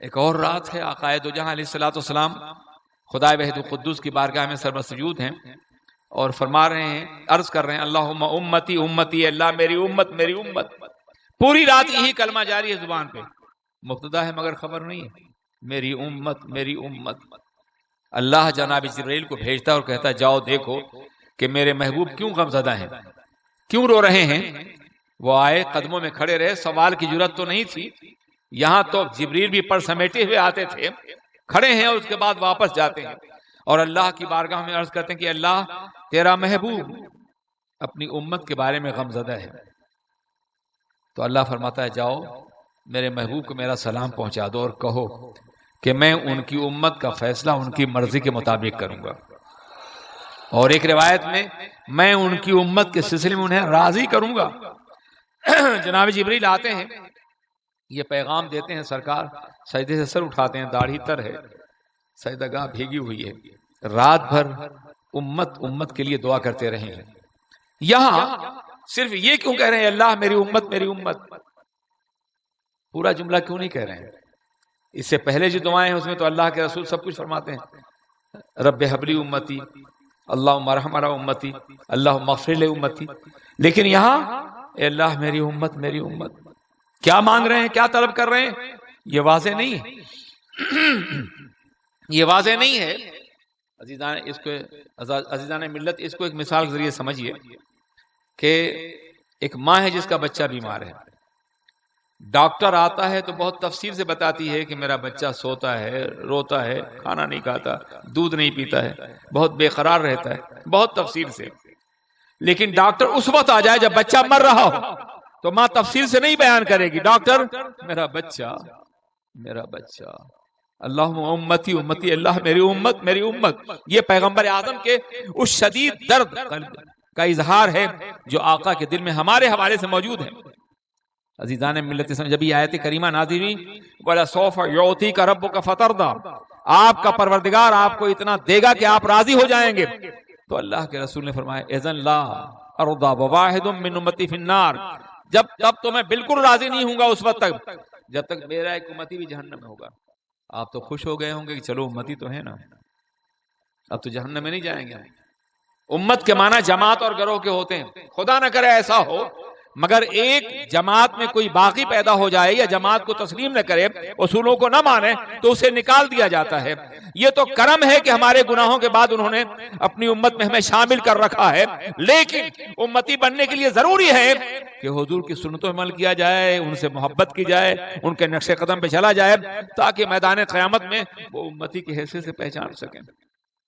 ایک اور رات ہے، آقا دو جہاں علیہ الصلوۃ والسلام خدا وحید القدوس کی بارگاہ میں سرمسجود ہیں اور فرما رہے ہیں، عرض کر رہے ہیں اللہم امتی امتی، اللہ میری امت میری امت. پوری رات یہی کلمہ جاری ہے زبان پہ، مبتدا ہے مگر خبر نہیں ہے، میری امت میری امت. اللہ جناب جبرائیل کو بھیجتا اور کہتا جاؤ دیکھو کہ میرے محبوب کیوں غمزدہ ہیں، کیوں رو رہے ہیں. وہ آئے، قدموں میں کھڑے رہے، سوال کی جرات تو نہیں تھی، یہاں تو جبریل بھی پر سمیٹے ہوئے آتے تھے، کھڑے ہیں اور اس کے بعد واپس جاتے ہیں اور اللہ کی بارگاہ میں عرض کرتے ہیں کہ اللہ تیرا محبوب اپنی امت کے بارے میں غمزدہ ہے. تو اللہ فرماتا ہے جاؤ میرے محبوب کو میرا سلام پہنچا دو اور کہو کہ میں ان کی امت کا فیصلہ ان کی مرضی کے مطابق کروں گا. اور ایک روایت میں ان کی امت کے سلسلے میں انہیں راضی کروں گا. جناب جبریل آتے ہیں، یہ پیغام دیتے ہیں، سرکار سجدے سے سر اٹھاتے ہیں، داڑھی تر ہے، سجدہ گاہ بھیگی ہوئی ہے، رات بھر امت امت کے لیے دعا کرتے رہے ہیں. یہاں صرف یہ کیوں کہہ رہے ہیں اللہ میری امت میری امت؟ پورا جملہ کیوں نہیں کہہ رہے ہیں؟ اس سے پہلے جو دعائیں ہیں اس میں تو اللہ کے رسول سب کچھ فرماتے ہیں، رب حبلی امتی، اللہم ارحم امتی، اللہم اغفر لی امتی. لیکن یہاں اے اللہ میری امت میری امت، کیا مانگ رہے ہیں، کیا طلب کر رہے ہیں؟ یہ واضح نہیں ہے، یہ واضح نہیں ہے. عزیزان ملت، اس کو ایک مثال کے ذریعے سمجھیے کہ ایک ماں ہے جس کا بچہ بیمار ہے، ڈاکٹر آتا ہے تو بہت تفصیل سے بتاتی ہے کہ میرا بچہ سوتا ہے، روتا ہے، کھانا نہیں کھاتا، دودھ نہیں پیتا ہے، بہت بے قرار رہتا ہے، بہت تفصیل سے. لیکن ڈاکٹر اس وقت آ جائے جب بچہ مر رہا ہو تو ماں تفصیل سے نہیں بیان کرے گی، ڈاکٹر میرا بچہ میرا بچہ. اللہم امتی امتی، اللہ میری امت میری امت. یہ پیغمبر اعظم کے اس شدید درد کا اظہار ہے جو آقا کے دل میں ہمارے حوالے سے موجود ہے. عزیزان ملت اسلام، جب یہ آیت کریمہ نازل ہوئی وَلَسَوْفَ يُعْطِيكَ رَبُّكَ فَتَرْضَىٰ، آپ کا پروردگار آپ کو اتنا دے گا کہ آپ راضی ہو جائیں گے. تو اللہ کے رسول نے فرمایا اذن لا ارضى وواحد من امتی فی النار، تب تو میں بالکل راضی نہیں ہوں گا اس وقت تک جب تک میرا ایک امتی بھی جہنم میں ہوگا. آپ تو خوش ہو گئے ہوں گے کہ چلو امتی تو ہے نا، اب تو جہنم میں نہیں جائیں گے. امت کے معنی جماعت اور گروہ کے ہوتے ہیں، خدا نہ کرے ایسا ہو مگر ایک جماعت میں کوئی باقی پیدا ہو جائے یا جماعت کو تسلیم نہ کرے، اصولوں کو نہ مانے تو اسے نکال دیا جاتا ہے. یہ تو کرم ہے کہ ہمارے گناہوں کے بعد انہوں نے اپنی امت میں ہمیں شامل کر رکھا ہے. لیکن امتی بننے کے لیے ضروری ہے کہ حضور کی سنتوں پر عمل کیا جائے، ان سے محبت کی جائے، ان کے نقش قدم پہ چلا جائے تاکہ میدان قیامت میں وہ امتی کی حیثیت سے پہچان سکیں.